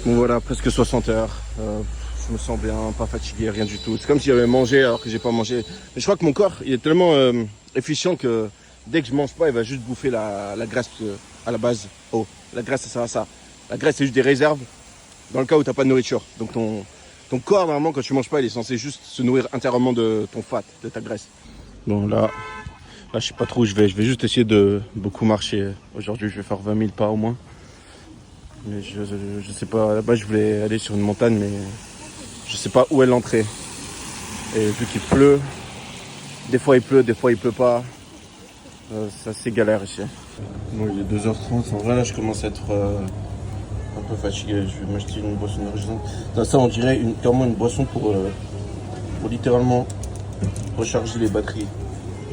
Bon voilà, presque 60 heures. Je me sens bien, pas fatigué, rien du tout. C'est comme si j'avais mangé alors que j'ai pas mangé. Mais je crois que mon corps, il est tellement efficient que dès que je mange pas, il va juste bouffer la graisse à la base. Oh, la graisse, ça sert à ça. La graisse, c'est juste des réserves dans le cas où t'as pas de nourriture. Donc ton corps, normalement, quand tu manges pas, il est censé juste se nourrir intérieurement de ton fat, de ta graisse. Bon, là, je sais pas trop où je vais. Je vais juste essayer de beaucoup marcher. Aujourd'hui, je vais faire 20 000 pas au moins. Mais je sais pas. Là-bas, je voulais aller sur une montagne, mais je sais pas où est l'entrée. Et vu qu'il pleut, des fois il pleut, des fois il pleut pas. C'est assez galère ici. Bon, il est 2h30. En vrai, là, je commence à être un peu fatigué. Je vais m'acheter une boisson énergisante. Ça, on dirait clairement une boisson pour littéralement recharger les batteries.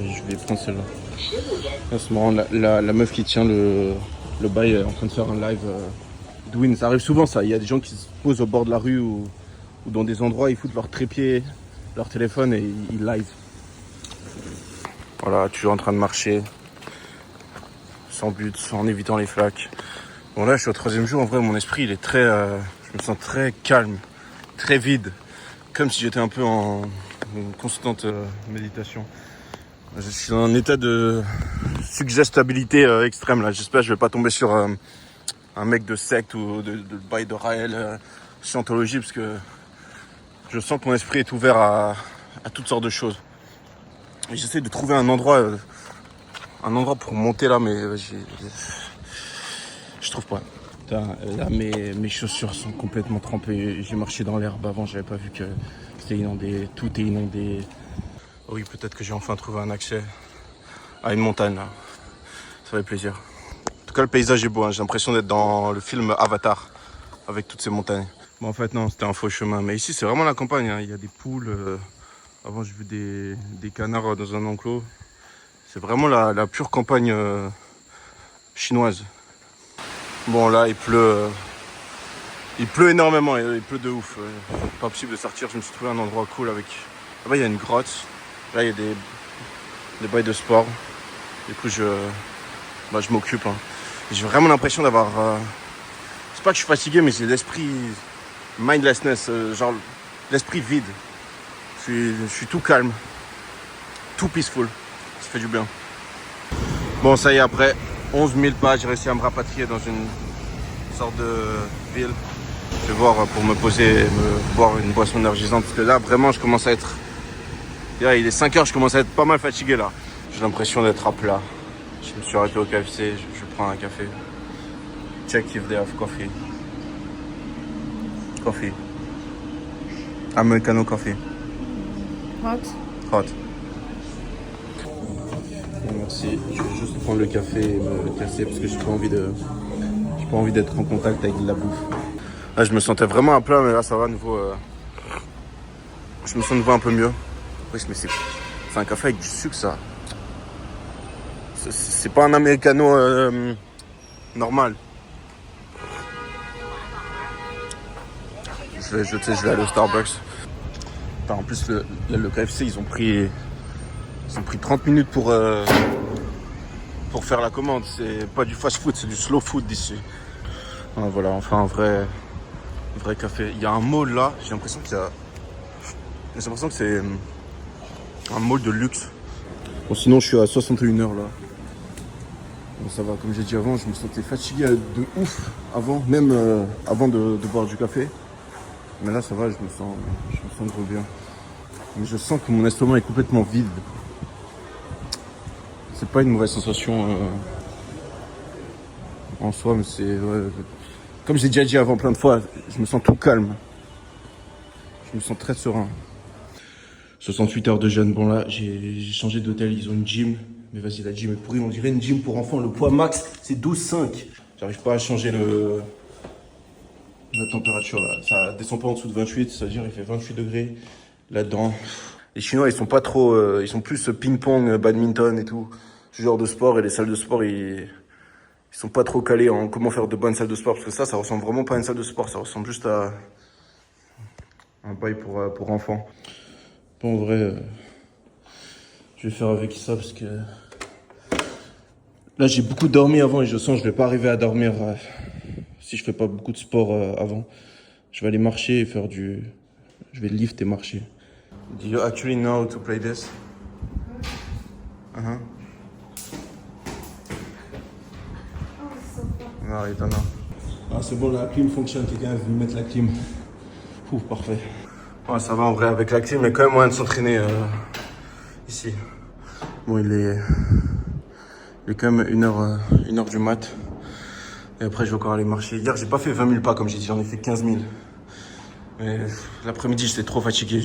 Et je vais prendre celle-là. Là, c'est marrant, la meuf qui tient le bail est en train de faire un live. Douine, ça arrive souvent ça. Il y a des gens qui se posent au bord de la rue ou dans des endroits, ils foutent leur trépied, leur téléphone et ils live. Voilà, toujours en train de marcher, sans but, en évitant les flaques. Bon là, je suis au 3e jour. En vrai, mon esprit, il est très, je me sens très calme, très vide, comme si j'étais un peu en constante méditation. Je suis dans un état de suggestibilité extrême là. J'espère que je vais pas tomber sur un mec de secte ou de bail de Raël, scientologie, parce que je sens que mon esprit est ouvert à toutes sortes de choses. Et j'essaie de trouver un endroit pour monter là, mais je trouve pas. Putain, là, mes chaussures sont complètement trempées. J'ai marché dans l'herbe avant, j'avais pas vu que c'était inondé. Tout est inondé. Oui, peut-être que j'ai enfin trouvé un accès à une montagne là. Ça fait plaisir. En tout cas, le paysage est beau. Hein. J'ai l'impression d'être dans le film Avatar avec toutes ces montagnes. Bon, en fait, non, c'était un faux chemin. Mais ici, c'est vraiment la campagne. Hein. Il y a des poules. Avant, j'ai vu des canards dans un enclos. C'est vraiment la pure campagne chinoise. Bon, là, il pleut. Il pleut énormément. Il pleut de ouf. Pas possible de sortir. Je me suis trouvé un endroit cool avec. Là-bas, il y a une grotte. Là, il y a des bails de sport. Du coup, je m'occupe. Hein. J'ai vraiment l'impression d'avoir. C'est pas que je suis fatigué, mais j'ai l'esprit mindlessness, genre l'esprit vide. Je suis tout calme, tout peaceful. Ça fait du bien. Bon, ça y est, après 11 000 pas, j'ai réussi à me rapatrier dans une sorte de ville. Je vais voir pour me poser, me boire une boisson énergisante. Parce que là, vraiment, je commence à être. Là, il est 5 heures, je commence à être pas mal fatigué là. J'ai l'impression d'être à plat. Je me suis arrêté au KFC, je prends un café. Check if they have coffee. Coffee. Americano coffee. Hot. Hot. Merci. Je vais juste prendre le café et me casser parce que j'ai pas envie d'être en contact avec de la bouffe. Là, je me sentais vraiment à plat, mais là, ça va à nouveau. Je me sens de nouveau un peu mieux. Oui, mais c'est un café avec du sucre, ça. C'est pas un americano normal. Je vais aller au Starbucks. Enfin, en plus, le KFC, ils ont pris 30 minutes pour faire la commande. C'est pas du fast food, c'est du slow food d'ici. Ah, voilà, enfin un vrai café. Il y a un mall là, j'ai l'impression que c'est un mall de luxe. Bon, sinon, je suis à 61 heures là. Bon, ça va, comme j'ai dit avant, je me sentais fatigué de ouf avant, même avant de boire du café. Mais là, ça va, je me sens trop bien. Mais je sens que mon estomac est complètement vide. C'est pas une mauvaise sensation en soi, mais c'est. Comme j'ai déjà dit avant plein de fois, je me sens tout calme. Je me sens très serein. 68 heures de jeûne. Bon là, j'ai changé d'hôtel, ils ont une gym. Mais vas-y, la gym est pourrie, on dirait une gym pour enfants. Le poids max, c'est 12,5. J'arrive pas à changer la température là. Ça descend pas en dessous de 28, c'est-à-dire il fait 28 degrés là-dedans. Les Chinois, ils sont pas trop. Ils sont plus ping-pong, badminton et tout. Ce genre de sport. Et les salles de sport, ils sont pas trop calés en comment faire de bonnes salles de sport. Parce que ça ressemble vraiment pas à une salle de sport. Ça ressemble juste à un bail pour enfants. Bon, en vrai, je vais faire avec ça parce que là, j'ai beaucoup dormi avant et je sens que je vais pas arriver à dormir si je fais pas beaucoup de sport avant. Je vais aller marcher et faire du... Je vais lift et marcher. Do you actually know how to play this? Uh-huh. Non, il t'en a. Ah, c'est bon, la clim fonctionne. Quelqu'un veut mettre la clim. Ouf, parfait. Ouais, ça va en vrai, avec la clim, il y a quand même moyen de s'entraîner ici. Bon, il est quand même 1h du mat. Et après, je vais encore aller marcher. Hier, j'ai pas fait 20 000 pas, comme j'ai dit, j'en ai fait 15 000. Mais l'après-midi, j'étais trop fatigué.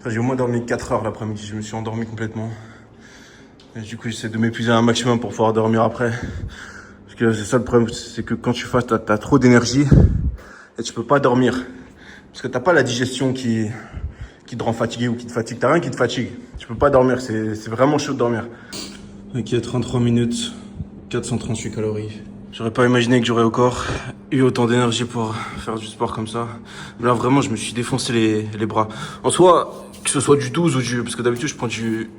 J'ai au moins dormi 4 heures l'après-midi. Je me suis endormi complètement. Et du coup, j'essaie de m'épuiser un maximum pour pouvoir dormir après. Parce que c'est ça le problème, c'est que quand tu fasses, t'as trop d'énergie et tu peux pas dormir. Parce que t'as pas la digestion qui te rend fatigué ou qui te fatigue. T'as rien qui te fatigue. Tu peux pas dormir, c'est vraiment chaud de dormir. Ok, 33 minutes, 438 calories. J'aurais pas imaginé que j'aurais encore eu autant d'énergie pour faire du sport comme ça. Mais là, vraiment, je me suis défoncé les bras. En soi, que ce soit du 12 ou du... Parce que d'habitude, je prends du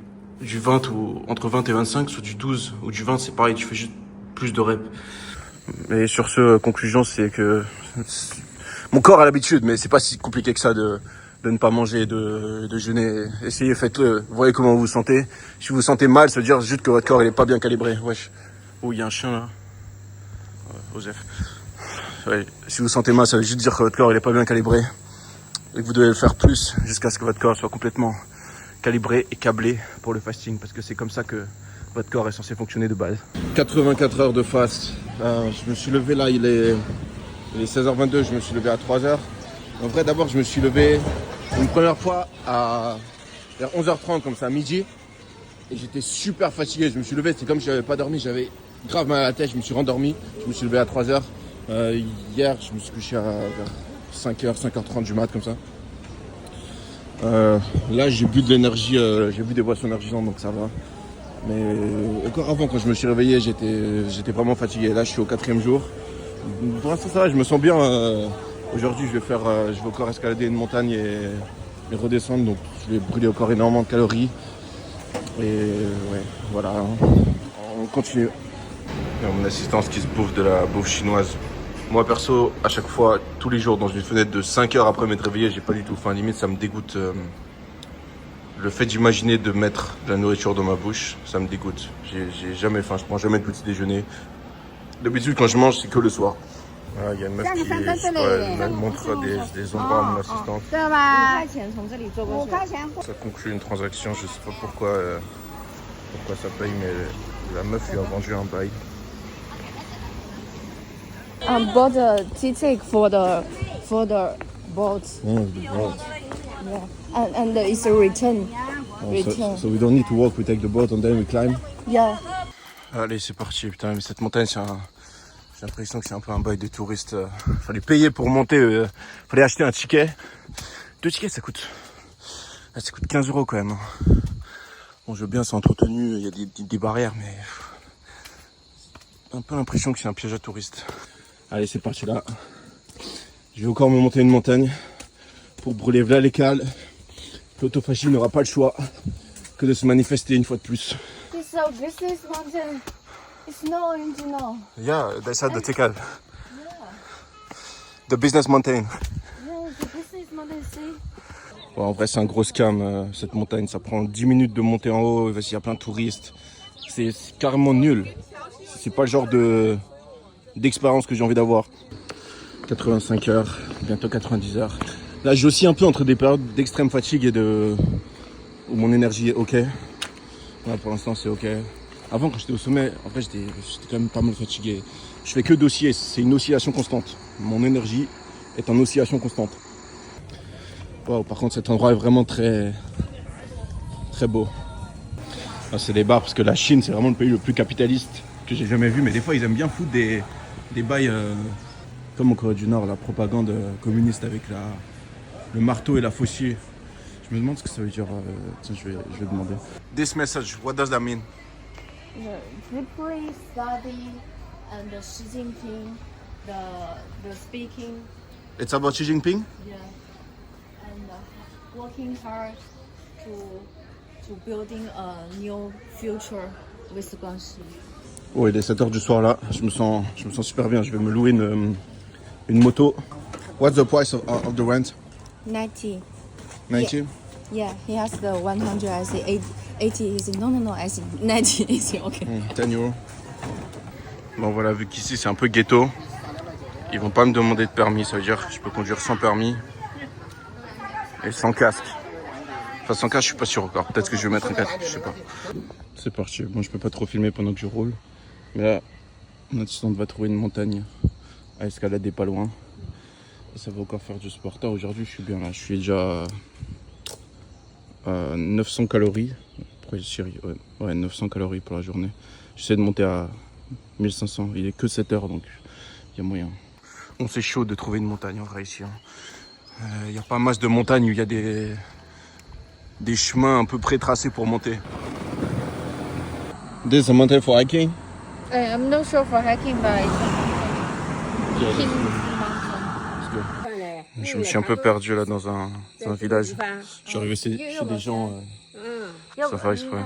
20 ou entre 20 et 25, soit du 12 ou du 20, c'est pareil, tu fais juste plus de reps. Et sur ce, conclusion, c'est que mon corps a l'habitude, mais c'est pas si compliqué que ça de ne pas manger, de jeûner. Essayez, faites-le. Voyez comment vous vous sentez. Si vous vous sentez mal, ça veut dire juste que votre corps il est pas bien calibré. Wesh. Oh, il y a un chien là. Osef. Ouais. Si vous vous sentez mal, ça veut juste dire que votre corps il est pas bien calibré et que vous devez le faire plus jusqu'à ce que votre corps soit complètement calibré et câblé pour le fasting, parce que c'est comme ça que votre corps est censé fonctionner de base. 84 heures de fast. Je me suis levé là, il est 16h22, je me suis levé à 3h. En vrai, d'abord, je me suis levé une première fois vers 11h30, comme ça, à midi. Et j'étais super fatigué. Je me suis levé, c'est comme si j'avais pas dormi, j'avais grave mal à la tête, je me suis rendormi. Je me suis levé à 3h. Hier, je me suis couché vers 5h, 5h30 du mat, comme ça. Là, j'ai bu de l'énergie, j'ai bu des boissons énergisantes, donc ça va. Mais encore avant, quand je me suis réveillé, j'étais vraiment fatigué. Là, je suis au 4e jour. Pour l'instant, ça va, je me sens bien. Aujourd'hui, je vais encore escalader une montagne et redescendre. Donc, je vais brûler encore énormément de calories. Et ouais, voilà. On continue. Il y a mon assistance qui se bouffe de la bouffe chinoise. Moi, perso, à chaque fois, tous les jours, dans une fenêtre de 5 heures après m'être réveillé, j'ai pas du tout faim. Limite, ça me dégoûte. Le fait d'imaginer de mettre de la nourriture dans ma bouche, ça me dégoûte. J'ai jamais faim, je prends jamais de petit déjeuner. D'habitude, quand je mange, c'est que le soir. Voilà, il y a une meuf qui elle montre des endroits à mon assistante. Ça conclut une transaction, je sais pas pourquoi ça paye, mais la meuf lui a vendu un bail. Bought a ticket for the boat. Oh, the boat. Yeah. And it's a return. So we don't need to walk, we take the boat and then we climb. Yeah. Allez, c'est parti. Putain, mais cette montagne, j'ai l'impression que c'est un peu un bail de touriste. Fallait payer pour monter. Fallait acheter un ticket. 2 tickets, ça coûte 15 € quand même. Bon, je veux bien, c'est entretenu. Il y a des barrières, mais un peu l'impression que c'est un piège à touristes. Allez, c'est parti là. Je vais encore me monter une montagne pour brûler là les cales. L'autophagie n'aura pas le choix que de se manifester une fois de plus. This business mountain. It's not original. Yeah, that's the ticket. The business mountain. Yeah, the business mountain. See. Bon, en vrai, c'est un gros scam, cette montagne. Ça prend 10 minutes de monter en haut. Il y a plein de touristes. C'est carrément nul. C'est pas le genre d'expérience que j'ai envie d'avoir. 85 heures, bientôt 90 heures. Là, j'ai aussi un peu entre des périodes d'extrême fatigue et où mon énergie est ok. Là, pour l'instant, c'est ok. Avant, quand j'étais au sommet, en vrai, j'étais quand même pas mal fatigué. Je fais que d'osciller, c'est une oscillation constante. Mon énergie est en oscillation constante. Wow, par contre, cet endroit est vraiment très, très beau. Là, c'est des bars, parce que la Chine, c'est vraiment le pays le plus capitaliste que j'ai jamais vu. Mais des fois, ils aiment bien foutre des bails, comme en Corée du Nord, la propagande communiste avec le marteau et la faucille. Je me demande ce que ça veut dire. Tiens, je vais demander. This message, what does that mean? Deeply study and the Xi Jinping, the speaking. It's about Xi Jinping? Yeah. And working hard to building a new future with Guangxi. Oh, il est 7h du soir là, je me sens super bien. Je vais me louer une moto. What's the price of the rent? 90. 90? Yeah, he has the 100. I say 80. He said no. I said 90. He said okay. 10 euros. Bon voilà, vu qu'ici c'est un peu ghetto, ils vont pas me demander de permis. Ça veut dire que je peux conduire sans permis et sans casque. Enfin sans casque je suis pas sûr encore. Peut-être que je vais mettre un casque, je sais pas. C'est parti. Bon, je peux pas trop filmer pendant que je roule. Mais là, notre assistante va trouver une montagne à escalader pas loin. Et ça va encore faire du sport. Aujourd'hui, je suis bien là. Je suis déjà à 900 calories. Ouais, 900 calories pour la journée. J'essaie de monter à 1500. Il est que 7 heures, donc il y a moyen. On c'est chaud de trouver une montagne en vrai ici. Il n'y a pas masse de montagnes où il y a des chemins un peu pré-tracés pour monter. This is a mountain for hiking? I'm not sure for hiking, but Je me suis un peu perdu là dans un village. Je suis arrivé chez des gens sans faire exprès.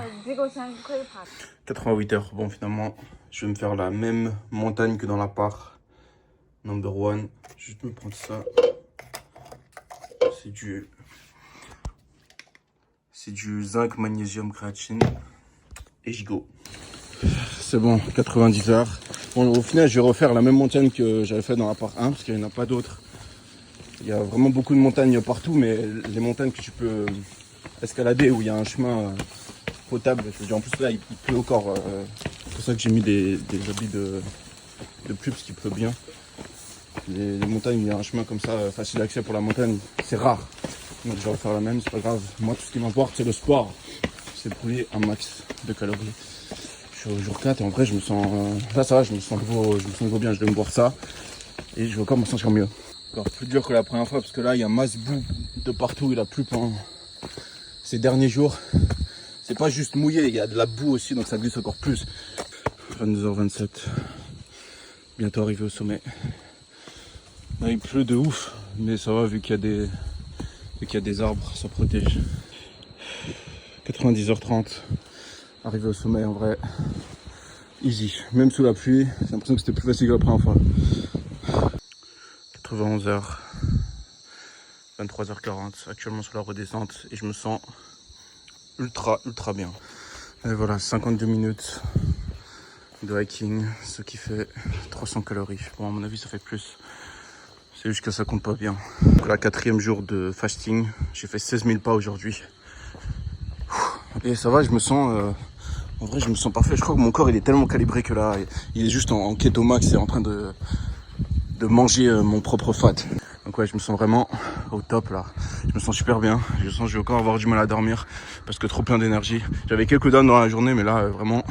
88 heures. Bon, finalement, je vais me faire la même montagne que dans la part number 1. Je vais me prendre ça. C'est du zinc, magnésium, créatine. Et j'y go. C'est bon, 90 heures. Bon, au final, je vais refaire la même montagne que j'avais fait dans la part 1 parce qu'il n'y en a pas d'autres. Il y a vraiment beaucoup de montagnes partout, mais les montagnes que tu peux escalader où il y a un chemin potable, en plus là il pleut encore, c'est pour ça que j'ai mis des habits de pluie parce qu'il pleut bien. Les montagnes où il y a un chemin comme ça, facile d'accès pour la montagne, c'est rare. Donc je vais refaire la même, c'est pas grave. Moi tout ce qui m'importe c'est le sport, c'est brûler un max de calories. Je suis au jour 4 et en vrai je me sens, là ça va, je me sens nouveau bien, je vais me boire ça et je vais encore me sentir mieux. Encore plus dur que la première fois parce que là il y a masse boue de partout, il a plu pendant ces derniers jours. C'est pas juste mouillé, il y a de la boue aussi donc ça glisse encore plus. 22h27, bientôt arrivé au sommet. Là, il pleut de ouf mais ça va vu qu'il y a des arbres, ça protège. 90h30, arrivé au sommet en vrai, easy. Même sous la pluie, j'ai l'impression que c'était plus facile que la première fois. 91h, 23h40, actuellement sur la redescente et je me sens ultra bien. Et voilà, 52 minutes de hiking, ce qui fait 300 calories. Bon, à mon avis, ça fait plus. C'est juste que ça compte pas bien. Pour la 4e jour de fasting, j'ai fait 16 000 pas aujourd'hui. Et ça va, je me sens... en vrai, je me sens parfait. Je crois que mon corps, il est tellement calibré que là, il est juste en keto max et en train de manger mon propre fat. Donc ouais, je me sens vraiment au top là. Je me sens super bien. Je sens que je vais encore avoir du mal à dormir parce que trop plein d'énergie. J'avais quelques downs dans la journée, mais là vraiment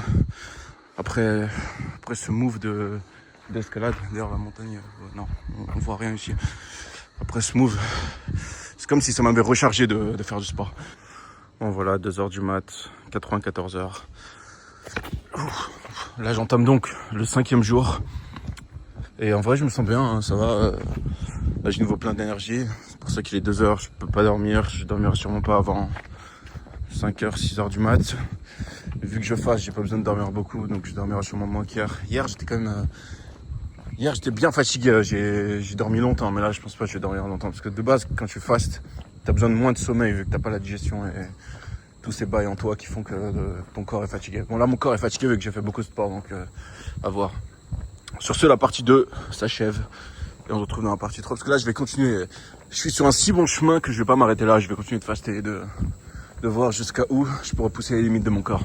après ce move d'escalade. D'ailleurs la montagne, non, on voit rien ici. Après ce move, c'est comme si ça m'avait rechargé de faire du sport. Bon voilà, 2h du mat, 94h. Là j'entame donc le 5e jour. Et en vrai, je me sens bien, hein, ça va. Là, j'ai nouveau plein d'énergie. C'est pour ça qu'il est 2h, je peux pas dormir. Je dormirai sûrement pas avant 5h, 6h du mat. Et vu que je fasse, j'ai pas besoin de dormir beaucoup, donc je dormirai sûrement moins qu'hier. Hier, j'étais quand même... Hier, j'étais bien fatigué. J'ai dormi longtemps, mais là, je pense pas que je vais dormir longtemps. Parce que de base, quand tu fastes, t'as besoin de moins de sommeil, vu que t'as pas la digestion et tous ces bails en toi qui font que ton corps est fatigué. Bon, là, mon corps est fatigué vu que j'ai fait beaucoup de sport, donc à voir. Sur ce, la partie 2 s'achève et on se retrouve dans la partie 3 parce que là je vais continuer. Je suis sur un si bon chemin que je vais pas m'arrêter là. Je vais continuer de faster et de voir jusqu'à où je peux repousser les limites de mon corps.